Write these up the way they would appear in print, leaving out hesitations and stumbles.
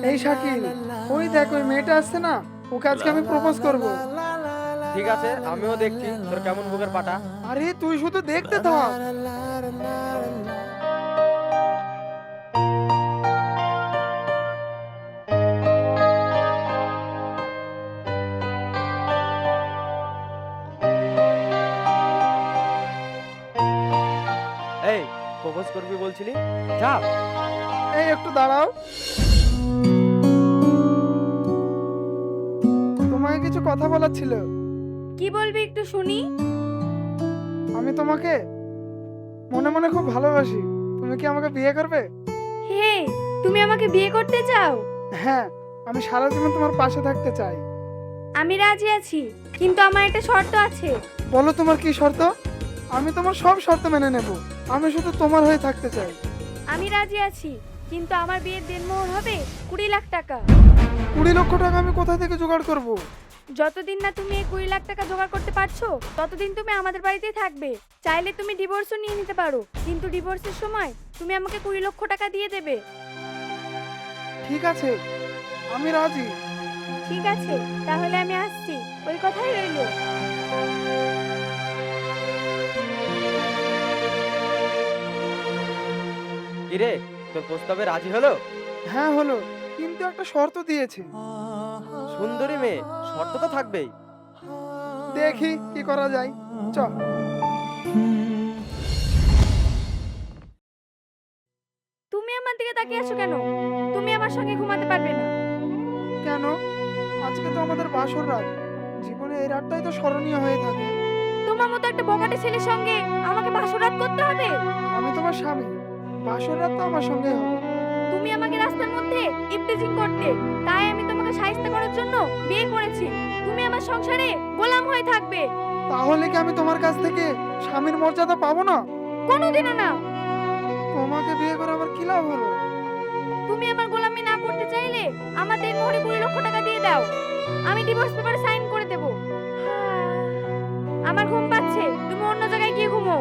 এই শাকিল, ওই দেখ ওই মেয়েটা আসছে না, ওকে আজকে আমি প্রপোজ করব। ঠিক আছে, আমিও দেখছি তোর কেমন বুকের পাটা। আরে তুই শুধু দেখতে থাক। এই, প্রপোজ করবি বলছিলি, যা। এই একটু দাঁড়াও, তোমাকে কিছু কথা বলার ছিল। কি বলবি একটু শুনি। আমি তোমাকে মনে মনে খুব ভালোবাসি, তুমি কি আমাকে বিয়ে করবে? হে, তুমি আমাকে বিয়ে করতে চাও? হ্যাঁ, আমি সারা জীবন তোমার পাশে থাকতে চাই। আমি রাজি আছি, কিন্তু আমার একটা শর্ত আছে। বলো তোমার কি শর্ত? আমি তোমার সব শর্ত মেনে নেব, আমি শুধু তোমার হয়ে থাকতে চাই। আমি রাজি আছি, কিন্তু আমার বিয়ের দেনমোহর হবে 20 লাখ টাকা। 20 লক্ষ টাকা আমি কোথা থেকে জোগাড় করব? যতদিন না তুমি এই 20 লাখ টাকা জোগাড় করতে পারছো, ততদিন তুমি আমাদের বাড়িতেই থাকবে। চাইলে তুমি ডিভোর্সও নিয়ে নিতে পারো, কিন্তু ডিভোর্সের সময় তুমি আমাকে 20 লক্ষ টাকা দিয়ে দেবে। ঠিক আছে, আমি রাজি। ঠিক আছে, তাহলে আমি আসছি, ওই কথাই রইলো। কিরে, তোর প্রস্তাবে রাজি হলো? হ্যাঁ হলো, কিন্তু একটা শর্ত দিয়েছে। সুন্দরী মেয়ে, শর্ত তো থাকবেই। দেখি কি করা যায়, চল। তুমি আমার দিকে তাকিয়ে আছো কেন? তুমি আমার সঙ্গে ঘুমাতে পারবে না। কেন? আজকে তো আমাদের বাসর রাত, জীবনে এই রাতটাই তো স্মরণীয় হয়ে থাকে। তোমার মতো একটা বখাটে ছেলের সঙ্গে আমাকে বাসরাত করতে হবে? আমি তোমার স্বামী, বাসর রাত তো আমার সঙ্গে হবে। তুমি আমাকে রাস্তার মধ্যে ইফটিজিং করতে, তাই আমি তোমাকে শায়েস্তা করার জন্য বিয়ে করেছি। তুমি আমার সংসারে গোলাম হয়ে থাকবে। তাহলে কি আমি তোমার কাছ থেকে স্বামীর মর্যাদা পাবো না? কোনোদিনও না। তোমাকে বিয়ে করে আমার কি লাভ হলো? তুমি আমার গোলামি না করতে চাইলে আমাদের মোহরে 20 লক্ষ টাকা দিয়ে দাও, আমি ডিভোর্স পেপারে সাইন করে দেব। আমার ঘুম পাচ্ছে, তুমি অন্য জায়গায় গিয়ে ঘুমো।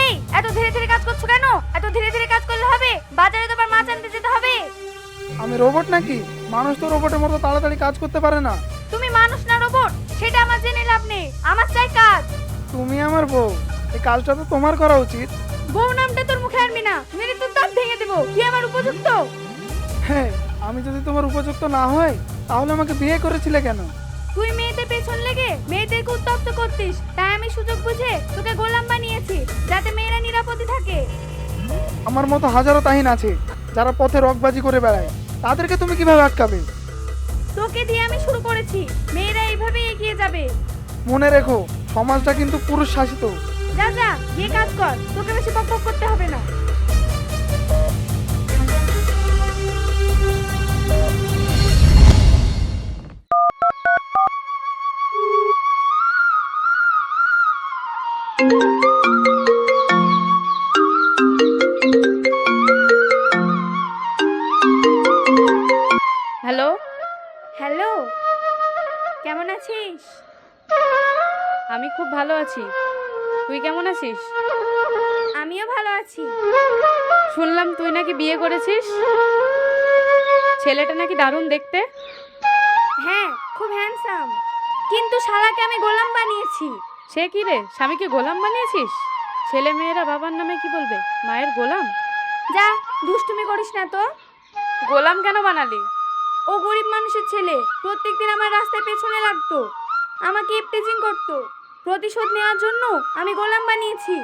এই, এত ধীরে ধীরে কাজ করছো কেন? এত ধীরে ধীরে কাজ করলে হবে? বাজারে তো আবার মাছ আনতে যেতে হবে। আমি রোবট নাকি? মানুষ তো রোবটের মতো তাড়াতাড়ি কাজ করতে পারে না। তুমি মানুষ না রোবট, সেটা আমার জেনে লাভ নেই। আমার চাই কাজ। তুমি আমার বউ, এই কাজটা তো তোমার করা উচিত। বউ নামটা তোর মুখে আনবি না, মেরে তোর দাঁত ভেঙে দেবো। কি আমার উপযুক্ত? হ্যাঁ, আমি যদি তোমার উপযুক্ত না হয় তাহলে আমাকে বিয়ে করেছিলে কেন? তুই মেয়েদের পেছন লেগে মেয়েদেরকে উত্তপ্ত করতিস, তাই আমি সুযোগ বুঝে তোকে গোলাম বানিয়েছি, যাতে মেয়েরা নিরাপদে থাকে। আমার মতো হাজারো তাহিন আছে যারা পথে রকবাজি করে বেড়ায়, তাদেরকে তুমি কিভাবে আটকাবে? তোকে দিয়ে আমি শুরু করেছি, মেয়েরা এইভাবে এগিয়ে যাবে। মনে রেখো, সমাজটা কিন্তু পুরুষ শাসিত। যা যা, গিয়ে কাজ কর, তোকে বেশি বকবক করতে হবে না। হ্যালো, হ্যালো, কেমন আছিস? আমি খুব ভালো আছি। তুই কেমন আছিস? আমিও ভালো আছি। শুনলাম তুই নাকি বিয়ে করেছিস। ছেলেটা নাকি দারুণ দেখতে। হ্যাঁ, খুব হ্যান্ডসাম, কিন্তু শালাকে আমি গোলাম বানিয়েছি। সে কি রে, স্বামীকে গোলাম বানিয়েছিস? ছেলে মেয়েরা বাবার নামে কি বলবে, মায়ের গোলাম? যা, দুষ্টুমি করিস না তো। গোলাম কেন বানালি? ও গরিব মানুষের ছেলে, প্রত্যেকদিন আমার রাস্তায় পেছনে লাগতো, আমাকে ইপটিজিং করতো। প্রতিশোধ নেওয়ার জন্য আমি গোলাম বানিয়েছি।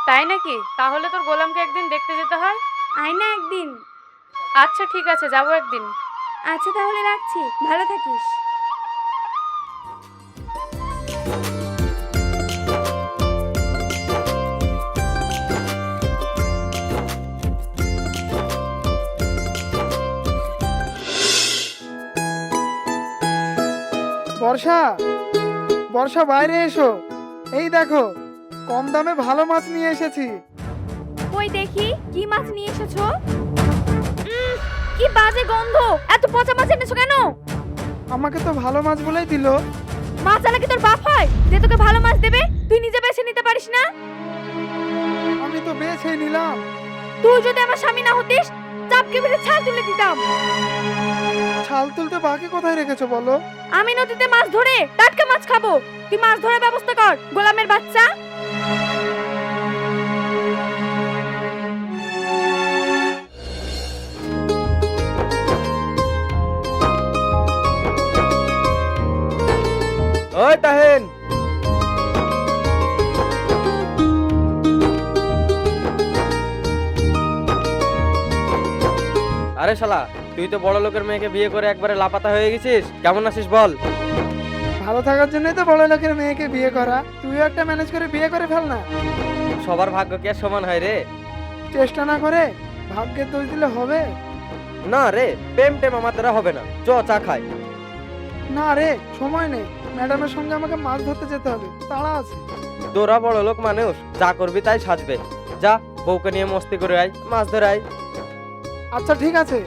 তাই নাকি? তাহলে তোর গোলামকে একদিন দেখতে যেতে হয়। আয় না একদিন। আচ্ছা ঠিক আছে, যাবো একদিন। আচ্ছা তাহলে রাখছি, ভালো থাকিস। বর্ষা, বর্ষা বাইরে এসো। এই দেখো, কম দামে ভালো মাছ নিয়ে এসেছি। কই দেখি কি মাছ নিয়ে এসেছো। কি বাজে গন্ধ, এত পচা মাছ এনেছো কেন? আমাকে তো ভালো মাছ বলেই দিল। মাছ আলা কি তোর বাপ হয় যে তোকে ভালো মাছ দেবে? তুই নিজে বেছে নিতে পারিস না? আমি তো বেছেই নিলাম। তুই যদি আমার স্বামী না হতিস, চাপকে মেরে ছাল তুলে দিতাম। ছাল তুলতে বাকি কোথায় রেখেছো বলো? আমি নদীতে মাছ ধরে টাটকা মাছ খাবো, তুই মাছ ধরার ব্যবস্থা কর, গোলামের বাচ্চা। ওই তাহেন, আরে শালা, তুই তো বড় লোকের মেয়েকে বিয়ে করে একবারে লাপাতা হয়ে গেছিস। কেমন আছিস বল? ভালো থাকার জন্যই তো বড় লোকের মেয়েকে বিয়ে করা। তুইও একটা ম্যানেজ করে বিয়ে করে ফেল না। সবার ভাগ্য কি আর সমান হয় রে? চেষ্টা না করে ভাগ্যের দোষ দিলে হবে? না রে, প্রেম টেম আমার দ্বারা হবে না। চ চা খাই। না রে, সময় নেই। ম্যাডামের সঙ্গে আমাকে মাছ ধরতে যেতে হবে, তাড়া আছে। তোরা বড় লোক মানুষ, যা করবি তাই সাজবে। যা, বউকে নিয়ে মস্তি করে আয়, মাছ ধরে আয়। আচ্ছা ঠিক আছে।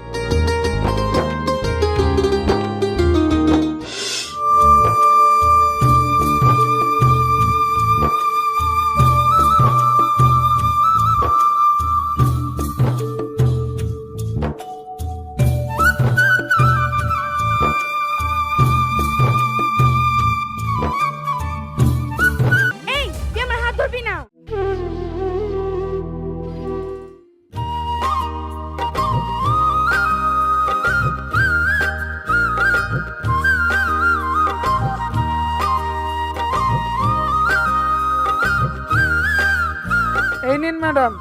এই, তুই আমার হাত ধরবি না। এই নিন ম্যাডাম।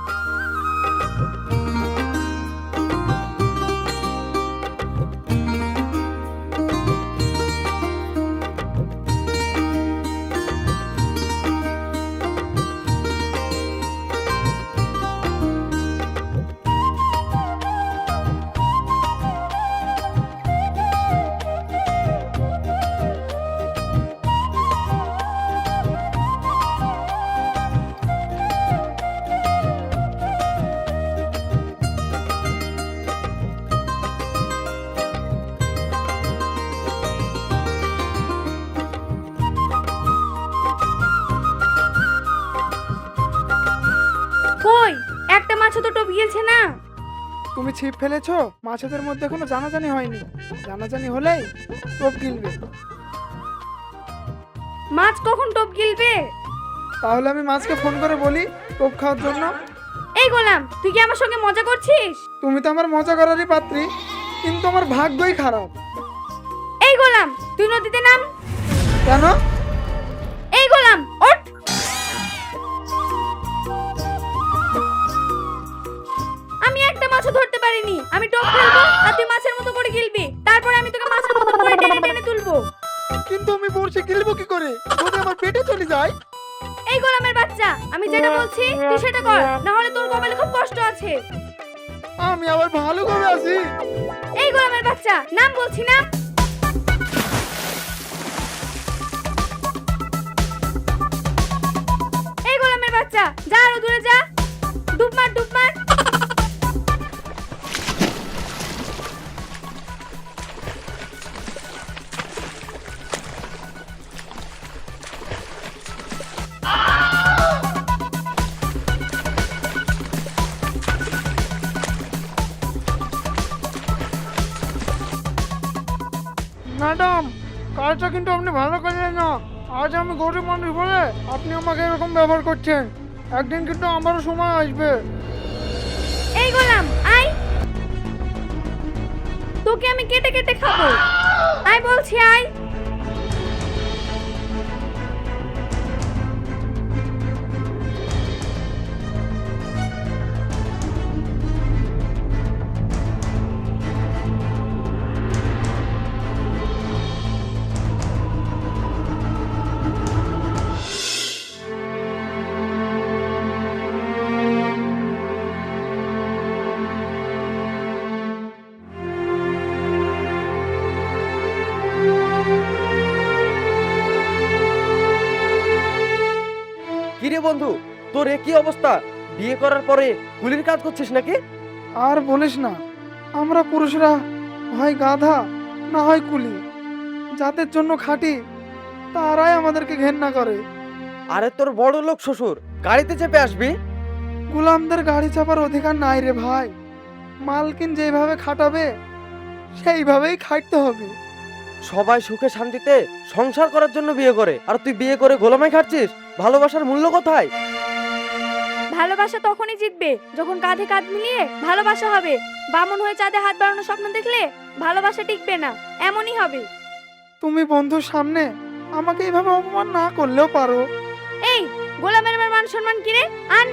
কই, একটা মাছও তো টোপ গিয়েছে না। তুমি ছিপ ফেলেছো, মাছেদের মধ্যে কোনো জানাজানি হয়নি। জানাজানি হলেই টোপ গিলবে। মাছ কখন টোপ গিলবে? তাহলে আমি মাছকে ফোন করে বলি টোপ খাওয়ার জন্য। এই গোলাম, তুই কি আমার সঙ্গে মজা করছিস? তুমি তো আমার মজা করারই পাত্রী, কিন্তু আমার ভাগ্যই খারাপ। এই গোলাম, তুই নদীতে নাম। কেন? এই গোলাম, ওঠ। আমি একটা মাছও ধরতে পারিনি। আমি টোপ ফেলবো আর তুই মাছের মতো করে গিলবি, তারপরে আমি তোকে মাছের মতো করে টেনে টেনে তুলবো। কিন্তু আমি বড়শি গিলবো কি করে যদি আমার পেটে চলে যায়? এই গোলামের বাচ্চা, আমি যেটা বলছি তুই সেটা কর, না হলে তোর কপালে খুব কষ্ট আছে। আমি আবার ভালো করে আছি। এই গোলামের বাচ্চা, নাম বলছি না। এই গোলামের বাচ্চা, যা আরো দূরে যা। ডুব মার, ডুব মার। ম্যাডাম, কাজটা কিন্তু আপনি ভালো করলেন না। আজ আমি গরিব মানুষ বলে আপনি আমাকে এরকম ব্যবহার করছেন। একদিন কিন্তু আমারও সময় আসবে। এই গোলাম, তোকে আমি কেটে কেটে খাবো। আয় বলছি আয়। কিরে বন্ধু, তোর এ কি অবস্থা? বিয়ে করার পরে কুলির কাজ করছিস নাকি? আর বলিস না, আমরা পুরুষরা হয় গাধা না হয় কুলি। যাদের জন্য খাটি তারাই আমাদেরকে ঘেন্না করে। আরে তোর বড় লোক শ্বশুর, গাড়িতে চেপে আসবি। গোলামদের গাড়ি চাপার অধিকার নাই রে ভাই। মালকিন যেভাবে খাটাবে সেইভাবেই খাটতে হবে। সবাই সুখে শান্তিতে সংসার করার জন্য বিয়ে করে, আর তুই বিয়ে করে গোলামাই খাচ্ছিস। ভালোবাসার মূল্য কোথায়? ভালোবাসা তখনই জিতবে যখন কাঁধে কাঁধ মিলিয়ে ভালোবাসা হবে। বামন হয়ে চাঁদে হাত বাড়ানোর স্বপ্ন দেখলে ভালোবাসা টিকবে না, এমনই হবে। তুমি বন্ধুর সামনে আমাকে এইভাবে অপমান না করলেও পারো। এই গোলামের আমার মান সম্মান কিরে আন।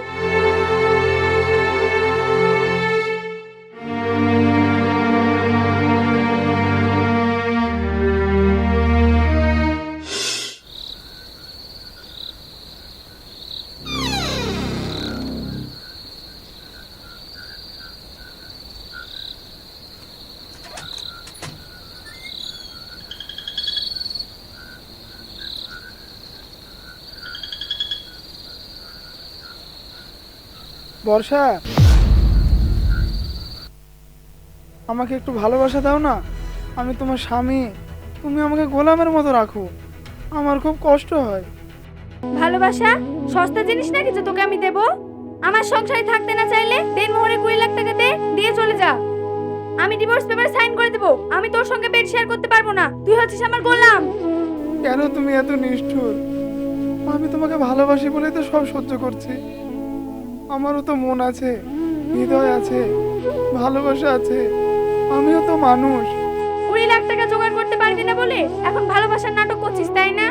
বর্ষা, আমাকে একটু ভালোবাসা দাও না। আমি তোমার স্বামী, তুমি আমাকে গোলামের মতো রাখো। আমার খুব কষ্ট হয়। ভালোবাসা সস্তা জিনিস নাকি যে তোকে আমি দেব? আমার সংসারে থাকতে না চাইলে দেনমোহরে 20 লাখ টাকা দিয়ে চলে যা। আমি ডিভোর্স পেপার সাইন করে দেব। আমি তোর সঙ্গে বেড শেয়ার করতে পারবো না। তুই হচ্ছিস আমার গোলাম। কেন তুমি এত নিষ্ঠুর? আমি তোমাকে ভালোবাসি বলেই তো সব সহ্য করছি। আমারও তো মন আছে, হৃদয় আছে, ভালোবাসা আছে। আমিও তো মানুষ। 20 লাখ টাকা জোগাড় করতে পারবি না বলে এখন ভালোবাসার নাটক করছিস, তাই না?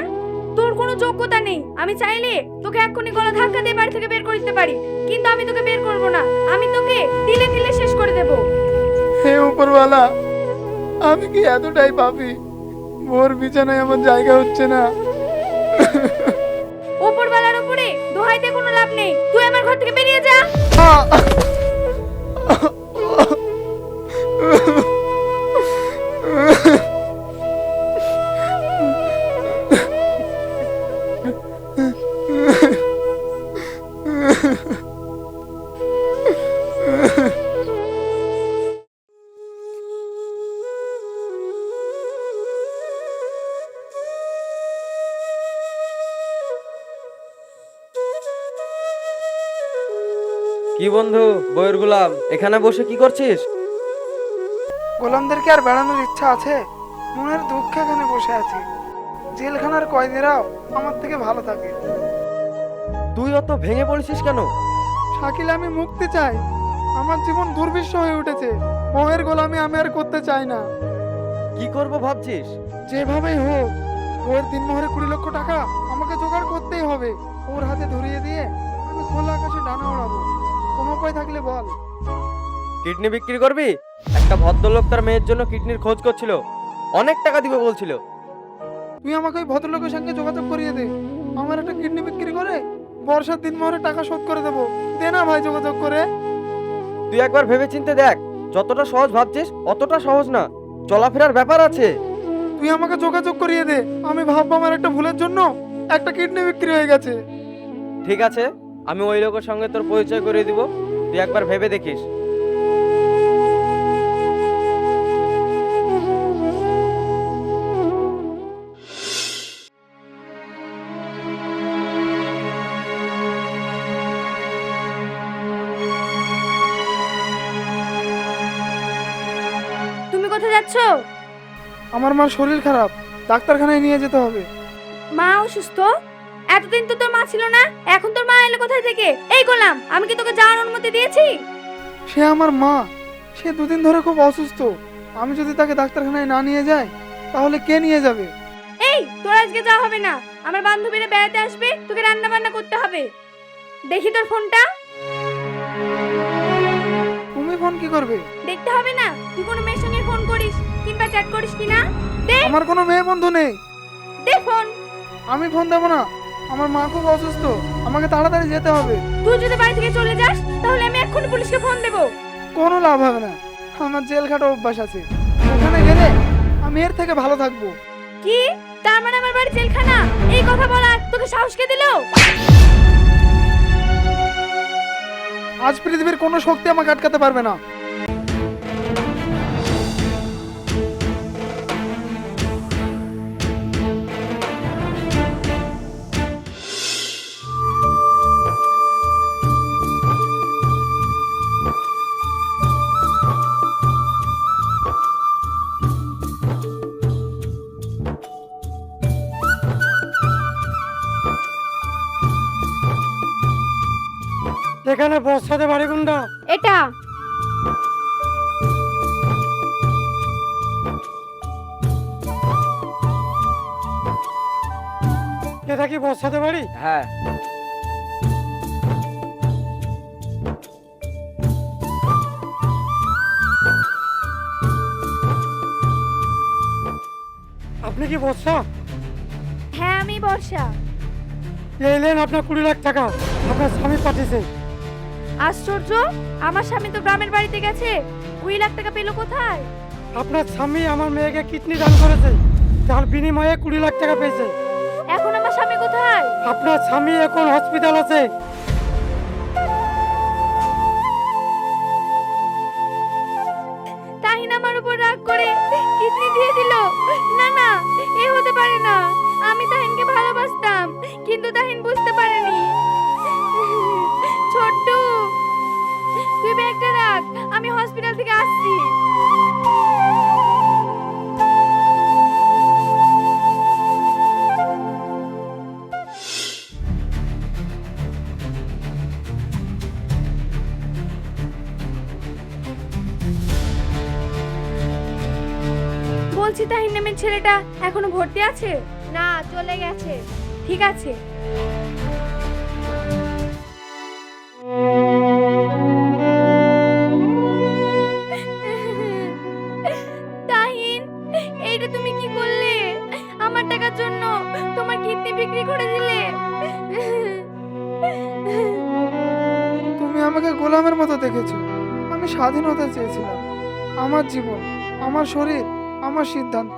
তোর কোনো যোগ্যতা নেই। আমি চাইলে তোকে এক্ষুনি গলা ধাক্কা দিয়ে বাড়ি থেকে বের করে দিতে পারি, কিন্তু আমি তোকে বের করব না। আমি তোকে তিলে তিলে শেষ করে দেব। হে উপরওয়ালা, আমি কি এতটাই পাপী? ভোর বিছানায় আমার জায়গা হচ্ছে না। উপরওয়ালার উপরে দোহাই দিয়ে কোনো লাভ নেই। তুই আমার ঘর থেকে বেরিয়ে যা। কি বন্ধু, বইয়ের গোলাম, এখানে বসে কি করছিস? গোলামদেরকে আর বেড়ানোর ইচ্ছা আছে? মনের দুঃখে এখানে বসে আছি। জেলখানার কয়েদিরাও আমার থেকে ভালো থাকে। তুই অত ভেঙে পড়েছিস কেন? শাকিল, আমি মুক্তি চাই। আমার জীবন দুর্বিষহ হয়ে উঠেছে। বউয়ের গোলামি আমি আর করতে চাই না। কি করব ভাবছিস? যেভাবেই হোক বউয়ের দিনমোহরে 20 লক্ষ টাকা আমাকে জোগাড় করতেই হবে। ওর হাতে ধরিয়ে দিয়ে আমি খোলা আকাশে ডানা ওড়াবো। কোনো উপায় থাকলে বল। কিডনি বিক্রি করবি? একটা ভদ্রলোক তার মেয়ের জন্য কিডনির খোঁজ করছিল, অনেক টাকা দিবে বলছিল। তুই আমাকে ওই ভদ্রলোকের সঙ্গে যোগাযোগ করিয়ে দে। আমার একটা কিডনি বিক্রি করে বর্ষার দিনমোহরে টাকা শোধ করে দেবো। দে না ভাই যোগাযোগ করে। তুই একবার ভেবে চিন্তে দেখ, যতটা সহজ ভাবছিস অতটা সহজ না, চলাফেরার ব্যাপার আছে। তুই আমাকে যোগাযোগ করিয়ে দে। আমি ভাববো আমার একটা ভুলের জন্য একটা কিডনি বিক্রি হয়ে গেছে। ঠিক আছে, আমি ওই লোকের সঙ্গে তোর পরিচয় করিয়ে দিব, তুই একবার ভেবে দেখিস। তুমি কোথায় যাচ্ছো? আমার মার শরীর খারাপ, ডাক্তারখানায় নিয়ে যেতে হবে। মা অসুস্থ? এতদিন তো তোর মা ছিল না, এখন তোর মা এলো কোথায় থেকে? এই গোলাম, আমি কি তোকে যাওয়ার অনুমতি দিয়েছি? সে আমার মা, সে দুদিন ধরে খুব অসুস্থ। আমি যদি তাকে ডাক্তারখানায় না নিয়ে যাই তাহলে কে নিয়ে যাবে? এই তোর আজকে যাওয়া হবে না, আমার বান্ধবীরা বেড়াতে আসবে, তোকে রান্না বান্না করতে হবে। দেখি তোর ফোনটা। তুমি ফোন কি করবে? দেখতে হবে না তুই কোনো মেয়ের সঙ্গে ফোন করিস কিংবা চ্যাট করিস কিনা? দে আমার কোনো মেয়ে বন্ধু নেই। দে ফোন। আমি ফোন দেবো না, আমার মা খুব অসুস্থ, আমাকে তাড়াতাড়ি যেতে হবে। তুই যদি বাড়ি থেকে চলে যাস তাহলে আমি এক্ষুনি পুলিশকে ফোন দেবো। কোনো লাভ হবে না, আমার জেল খাটা অভ্যাস আছে, ওখানে গেলে আমি এর থেকে ভালো থাকবো। কি? তার মানে আমার বাড়ি জেলখানা? এই কথা বলার তোকে সাহস কে দিল? আজ পৃথিবীর কোনো শক্তি আমাকে আটকাতে পারবে না। এখানে বর্ষাতে বাড়ি কোনটা? এটা এটা কি বর্ষাতে বাড়ি? হ্যাঁ। আপনি কি বর্ষা? হ্যাঁ আমি বর্ষা। এলেন আপনার 20 লাখ টাকা আপনার স্বামী পাঠিয়েছে। আশ্চর্য, আমার স্বামী তো গ্রামের বাড়িতে গেছে, 20 লাখ টাকা পেলো কোথায়? আপনার স্বামী আমার মেয়েকে কিডনি দান করেছে, তার বিনিময়ে 20 লাখ টাকা পেয়েছে। এখন আমার স্বামী কোথায়? আপনার স্বামী এখন হসপিটাল আছে। তাহিন আমার উপর রাগ করে কিডনি দিয়ে দিল। না না, এ হতে পারে না। আমি তাহিনকে ভালোবাসতাম, কিন্তু তাহিন বুঝতে পারেনি। ছোট্ট, তুই ব্যাগটা রাখ, আমি হসপিটাল থেকে আসছি। বলছি তাহিন নামের ছেলেটা এখনো ভর্তি আছে? না, চলে গেছে। ঠিক আছে। তাহিন, এইটা তুমি কি করলে? আমার টাকার জন্য তোমার কিডনি বিক্রি করে দিলে। তুমি আমাকে গোলামের মতো দেখেছো, আমি স্বাধীনতা চেয়েছিলাম। আমার জীবন, আমার শরীর, আমার সিদ্ধান্ত।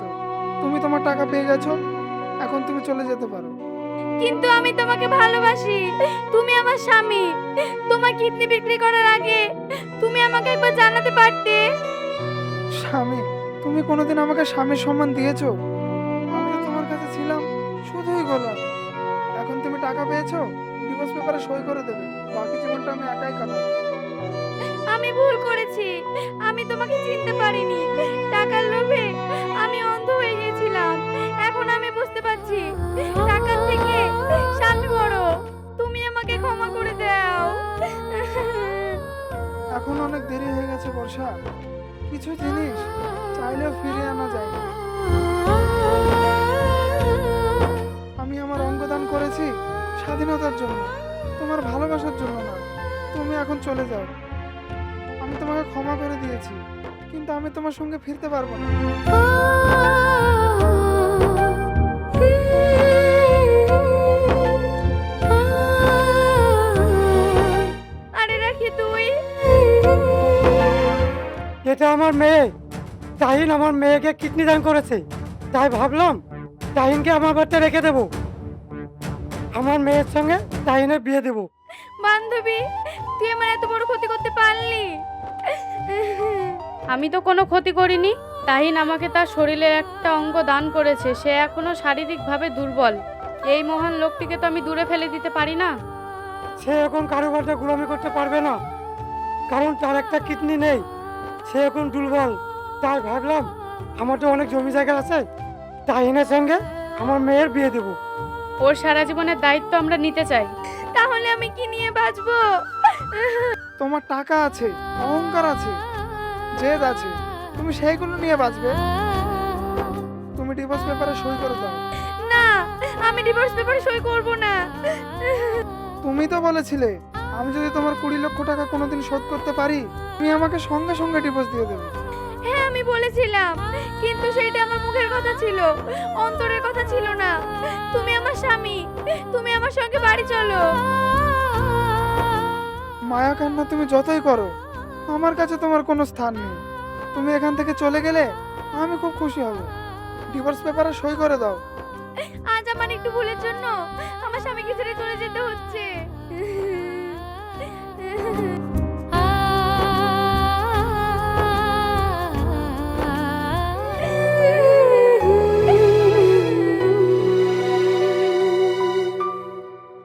তুমি তোমার টাকা পেয়ে গেছো, এখন তুমি চলে যেতে পারো। কিন্তু আমি তোমাকে ভালোবাসি, তুমি আমার স্বামী। তোমার কিডনি বিক্রি করার আগে তুমি আমাকে একবার জানাতে পারতে। স্বামী? তুমি কোনোদিন আমাকে স্বামীর সম্মান দিয়েছো? আমি তো তোমার কাছে ছিলাম শুধুই গোলাম। এখন তুমি টাকা পেয়েছো, ডিভোর্স পেপারে সই করে দেবে, বাকি জীবনটা আমি একাই কাটাবো। আমি ভুল করেছি, আমি তোমাকে চিনতে পারিনি। টাকার লোভে আমি অন্ধ হয়ে গেছিলাম। এখন আমি বুঝতে পারছি টাকার থেকে স্বামী বড়। তুমি আমাকে ক্ষমা করে দাও। এখন অনেক দেরি হয়ে গেছে বর্ষা, কিছু জিনিস চাইলেও ফিরিয়ে আনা যায় না। আমি আমার অঙ্গদান করেছি স্বাধীনতার জন্য, তোমার ভালোবাসার জন্য না। তুমি এখন চলে যাও, আমি তোমাকে ক্ষমা করে দিয়েছি, কিন্তু আমি তোমার সঙ্গে ফিরতে পারবো না। আরে রাখি তুই। এটা আমার মেয়ে তাহিন আমার মেয়েকে কিডনি দান করেছে, তাই ভাবলাম তাহিনকে আমার বাড়িতে রেখে দেব, আমার মেয়ের সঙ্গে তাহিনের বিয়ে দেব। বান্ধবী, তুই আমার এত বড় ক্ষতি করতে পারলি? আমি তো কোনো ক্ষতি করিনি। তাহিন আমাকে তার শরীরের একটা অঙ্গ দান করেছে, সে এখনো শারীরিকভাবে দুর্বল। এই মহান লোকটিকে তো আমি দূরে ফেলে দিতে পারি না। সে এখন কারো বাড়িতে গোলামি করতে পারবে না, কারণ তার একটা কিডনি নেই, সে এখন দুর্বল। তাই ভাবলাম আমার তো অনেক জমি জায়গা আছে, তাহিনের সঙ্গে আমার মেয়ের বিয়ে দেব। ওর সারা জীবনের দায়িত্ব আমরা নিতে চাই। তাহলে আমি কি নিয়ে বাঁচবো? তোমার টাকা আছে, অহংকার আছে, জেদ আছে, তুমি সেইগুলো নিয়ে বাঁচবে। তুমি ডিভোর্স পেপারে সই করে দাও। না, আমি ডিভোর্স পেপারে সই করব না। তুমি তো বলেছিলে আমি যদি তোমার 20 লক্ষ টাকা কোনোদিন শোধ করতে পারি তুমি আমাকে সঙ্গে সঙ্গে ডিভোর্স দিয়ে দেবে। হ্যাঁ আমি বলেছিলাম, কিন্তু সেইটা আমার মুখের কথা ছিল, অন্তরের কথা ছিল না। তুমি আমার স্বামী, তুমি আমার সঙ্গে বাড়ি চলো। মায়া কান্না তুমি যতই করো আমার কাছে তোমার কোনো স্থান নেই। তুমি এখান থেকে চলে গেলে আমি খুব খুশি হব। ডিভোর্স পেপারে সই করে দাও। আজ আমার একটু ভুলের জন্য আমার স্বামীকে ছেড়ে চলে যেতে হচ্ছে।